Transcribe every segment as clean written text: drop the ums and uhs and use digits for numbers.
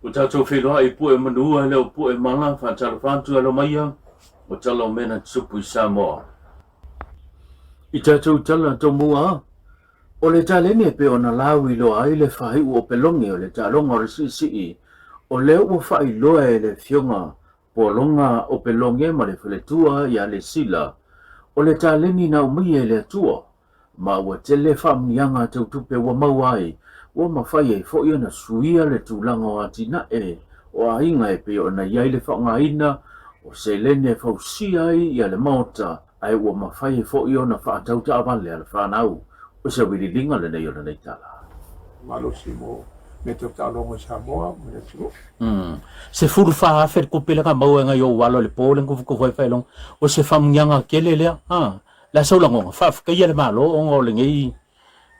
o tātou whenua i pu e manua leo pu e mala whātara whātua lo maia o tala o mena tupu I Samoa. I tātou tala tō mua o le tālene pe o na lawi lo ai le whai o pelonge o le tālonga o le si o leo o whai loa e le fionga po longa o pelonge ma le whaletua I a le sila o le tāleni na umia e le atua ma ua tele whaamianga tau tupe wa mauai ua mawhai e fo ia na suia le tūlanga o atina e o ainga e pe o na iai le whaongaina o se lene fausia I a le maota ai ua mawhai e fo ia na whaatau ta avale a le whanau o se wiri linga le nei o le nei tala. Malo si mo me te talonga Samoa mo le tu. Se furu fa afer ko pela ka mau nga yo walo le polen ko foi failong o se famnyanga kele le la so lango fa ka yele malo o ngol ngi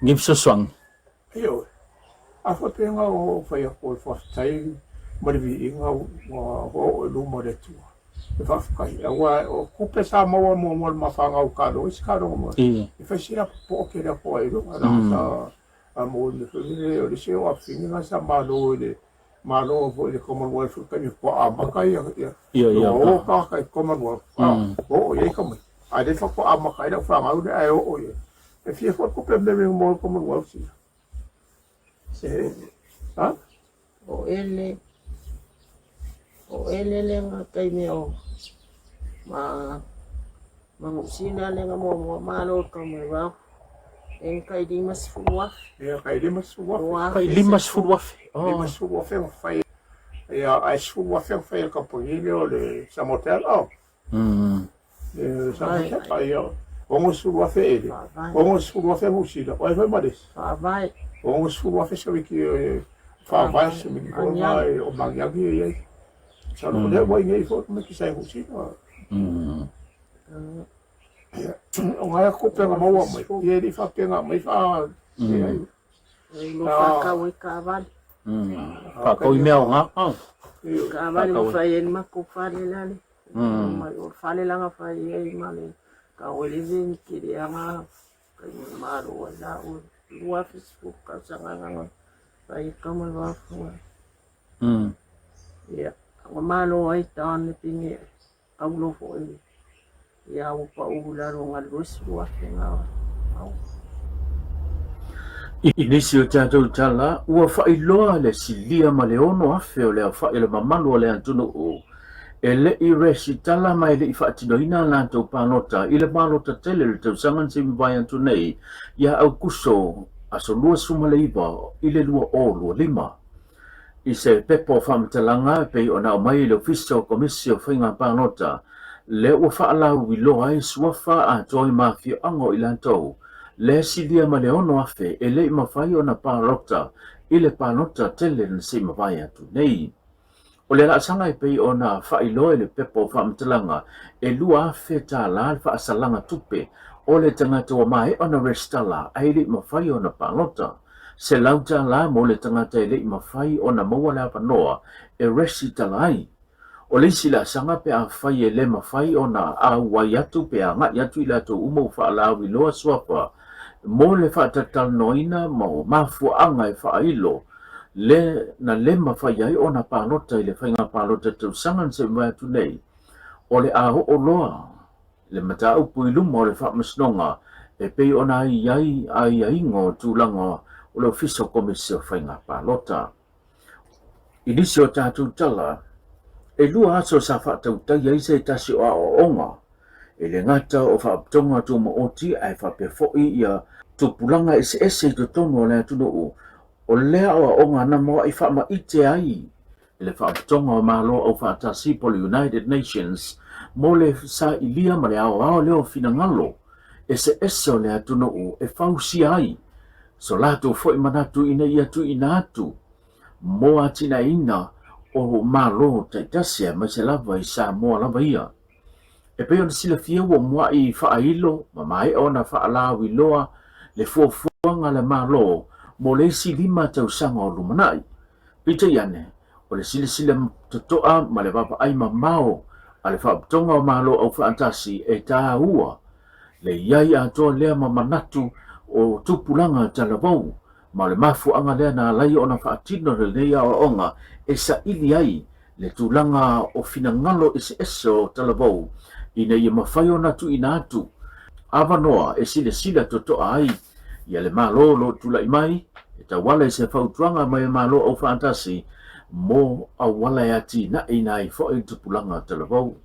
ngi so swang. Yo. A fo te nga o fa ya ko fa tai mo le vi nga o lu mo le tu. Fa fa ya wa o ko pe Samoa mo ma fa nga o ka do iskaro mo. E fa sira po ke la po ilo ana amo le fele o le se o afini nga sa malo le Commonwealth ka ni po amakai ya o ka Commonwealth o ye ka ai de fa ko amakai da fra ngau ai o ye e fie fo ko pe le mo Commonwealth se ha o ele le nga kai me o ma ngusina le nga mo malo ka mo ba en kai di mas fuwa ya kai di mas fuwa Kai limas fuwa mas fuwa fa ya ai fuwa fa ka po ile o le samotel samotel ai o mo fuwa fa ele o mo fuwa fa musida o vai mades vai o mo fuwa fa se ki fa vai se mi ko mai o mangiagi ye sa no le vai ngai fo me ki sai musida o ngai ko pe nga mo mai ye di fa pe nga mai fa lo fa ka we ka van pa ko I mea nga ka van mo fa yen ma ko fa le la le ma o fa le la nga fa ye ma le ka o le vin ki le nga ka ma ro la o wa Facebook ka sa nga fa I ka ma wa fa ya o ma lo ai tan pingi au lo fo ya o pa o la ro nga lo wa nga Inisio tātou tala, ua whailoa le silia ma le ono afe o lea whai le mamanu o le antunu o. E le I resi tala mai le I whaatinoina lātou pānota, I le pānota tele le tau sangan se miwai antu nei, ia au kuso, aso lua suma le iwa, I le lua o lua lima. I se pepo whamatalanga pe o nao mai le ofisio komisio whainga pānota, le ua whaalau I loa ai suafa a toi mafio ango I lātou, le silia ma le ono afe e le mawhai o na pārota I le pānota tele na se mawai atu nei. O le laasanga pei o na whailoa le pepo whamtalanga e lua afe tā la whaasalanga tupe o le tangata o mai o na restala ai le mawhai o na pānota. Se lauta la mo le tangata e le mawhai o na maua la panoa e resi talai. O le sila sanga pe a whai e le mawhai o na a wai atu pe a ngat atu I lato umau whaalawi loa suapa mo le whaatatal noina mo mafuanga e whaailo le na le mawhai ai o na pānota I le whainga pānota tau sangan se mai atu nei o le aho o loa le mata upu I luma o le whaamasnonga e pei o na ai ngo tūlanga o le ofisio komisio whainga pānota. Inisio tātou tala e lua aso sa whaatau tai ai se tasi o a o onga e le ngata o whaapatonga tū ma oti ai whapefoi ia tupulanga ese to tono le tunu o lea o onga na mo I wha ma ite ai le whaapatonga o malo o whaatasi po le United Nations mo le sa ilia ma le ao leo fina ngalo ese o le tunu e whausi ai so lato foi manatu ina ia tu ina atu mo atina ina o malo taitasia ma se lava I Samoa lava ia. E pe ona sila fia ua mua I whaailo, ma mai ona whaalawi loa, le fuafuanga le malo, mo le si lima tau sanga o lumanai. Pita iane, o le sila totoa ma le papa ai mamao, a le whaapatonga o malo au whaantasi e tā ua. Le iai atoa lea ma manatu o tupulanga talavau, ma le mafu anga lea na lai ona whaatino le nei a onga e sa ili ai le tūlanga o fina ngalo ese o talavou ina ia mawhai ona tu ina atu awanoa e sila totoa ai ia le malo lo tula imai e ta wala i se whautuanga mai malo o fantasi mo a wala e ati na ina i fo i tupulanga talavou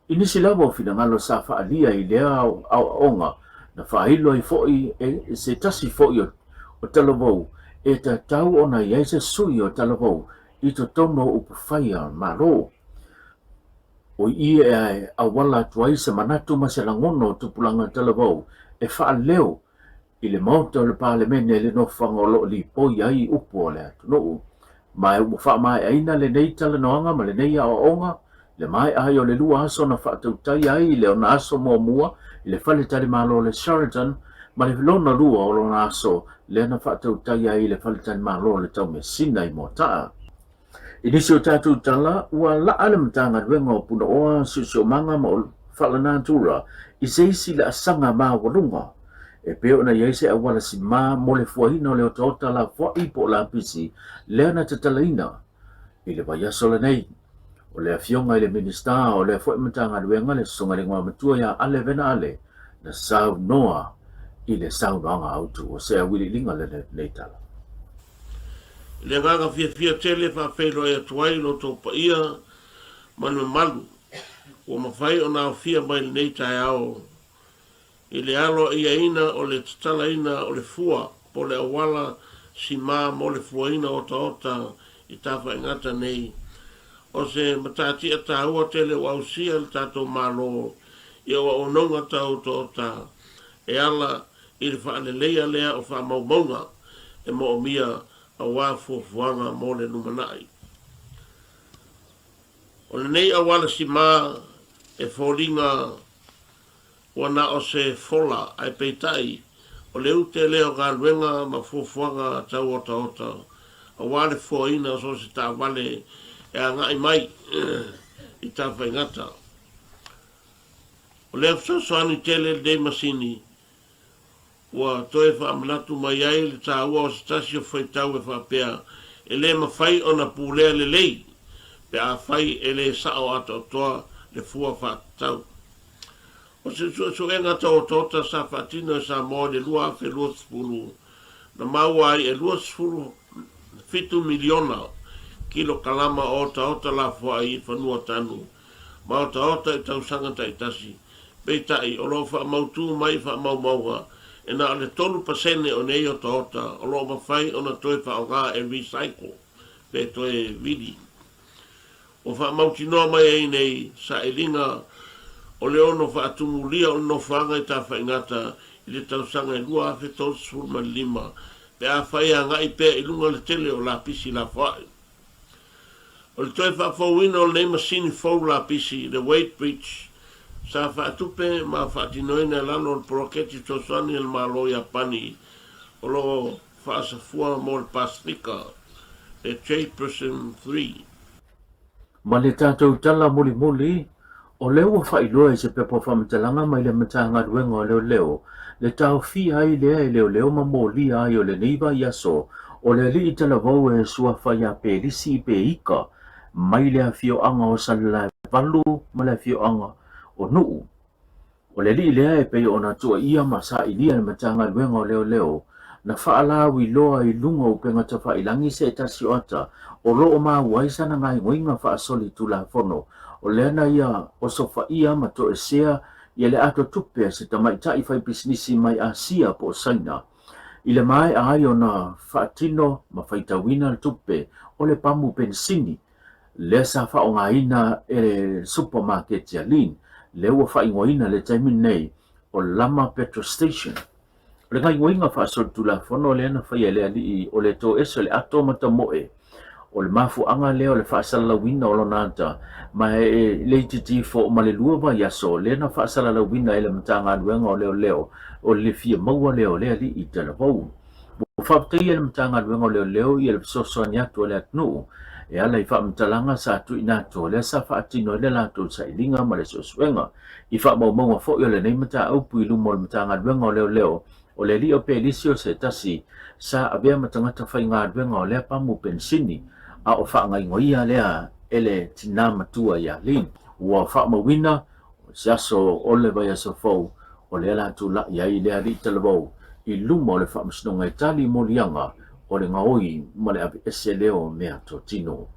inisi lavo fina ngalo sa whaalia i lea a onga na whailo i fo i se tasi fo i o talavou e ta tau ona i eise sui o talavou i to tono upu whaia malo o i e a wala tuai se manatu ma se langono tupulanga talavou e wha leo i le mauta o le parlemene le no whangolo li poi ai upu o le atu no mai upu wha mai aina le nei tala noanga ma le nei a onga le mai ai o le lua aso na wha tautai ai le ona aso mua i le whale tali malo le Sheraton ma le lona lua o lona aso le na wha tautai ai le whale tali malo le tau me sina i motaa inisi o tātou tala ua laa le matanga ruenga o puna oa susio manga ma o whalanātura i seisi le asanga mā walunga e peo na yeise a wala si mā mo le fuahina o le otota la fuai po la pisi lea na tatalaina i le vaiaso le nei o le afionga i le minista o le fuai matanga ruenga le songa le ngā matua ya ale vena ale na sau noa i le sau noanga autu o sea wili linga le nei tala le gaga fia tele fa felo e tuai lo to pa ia manu malu o ma fai ona fia mai nei tai ao i le alo ia ina o le tala ina o le fua po le awala si ma mo le fua ina o ta i tafa ingata nei o se matati a tahua tele o ausia le tato malo i o ononga tau ta e ala i le fa leia lea o fa maumaunga e mo o mia a wafo fuanga mo le numanai. O le nei awala si mā e fōringa wana o se fola ai peitai o le ute leo ngā luenga ma fuanga tau ota a wale fōina so se tā wale e a ngai mai i tā whaingata. O le afsosoani tele de masini wa toe fa amlatu mai ai le ta wa stasio foi tau e fa pea ele ma fai ona pule le lei pe a fai ele sa o ato toa le fua fa tau o se so enga to ta sa fatino sa mo de lua fe lua spulu na maua e lua spulu fitu miliona kilo kalama ota la fua i fa nua tanu ma ota e tau sanga tai tasi pe tai o lo fa mautu mai fa maua e na le tolu pasene o nei o tota o lo mawhai o na toi wha o ngā e recycle pe toi vidi. O wha mautinoa mai ei nei sa e ringa o le ono wha atumulia o no whanga i ta whaingata i le tausanga e lua awhi tolu surma lima pe a whai a ngai pe i lunga le tele o la pisi la whai. O le toi wha whauina o le nei masini whau la pisi le weight bridge sa whaatupe ma whaatinoina lano o proketi tosani el malo ia pani o lo whaasafua mo le Pasifika e Chairperson 3. Ma le tātou tala muli o leo whailoa i se pepo whamatalanga mai le matanga ruenga o leo le tau fi ai lea i leo ma mōli ai o le neiva iaso o le li i tala vau e sua whaia pe lisi pe ika mai le fio anga o salala valu ma le fio anga o nuu. O le li lea e pei o na tua ia ma sa ilia na matanga luenga o leo na whaalawi loa i lunga o penga ta whailangi se tasi o ata o loo maa waisa na ngai ngoinga whaasoli tula fono o lea na ia o sofa ia ma to e sea ia le ato tupe se tamaitai whai bisnisi mai Asia po saina. I le mai ai o na whaatino ma whaitawina le tupe o le pamu pensini le sa whaongaina e le supermarket ya lin le ua whaingoina le taimin nei o Lama Petrol Station. O le ngai ngoinga whaasol tula whono le ana whaia lea li o le tō eso le ato mata moe. O le mafu anga leo le whaasala wina o lo nanta ma e le titi fo ma le lua wa yaso le na whaasala wina e le matanga luenga o leo o le fia maua leo lea li i tala vau. O whaptai e le matanga luenga o leo i le soso aniatu o le atnu e ala i whaamtalanga sa atu inato le sa whaatino le lato sa ilinga ma le sosuenga i whaamaumanga fo i le nei mata aupu i lumo le matanga luenga o leo o le li o pelisio se tasi sa avea matangata fai ngā duenga o lea pamu pensini a o wha ngai ngoia lea ele tina matua ia lin ua wha mawina se aso ole vai aso fau o lea la tu la iai lea li talabau i luma o le wha masnonga i tali mo lianga o le ngaoi ma le api ese leo mea to tino.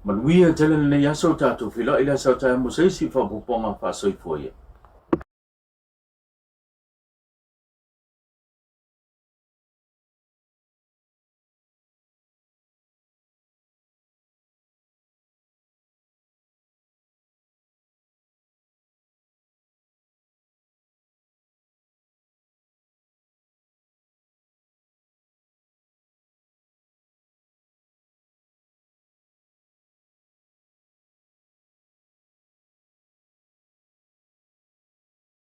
Manuia tele nei aso tatu fila ila sa tae mo seisi wha puponga wha soifoia.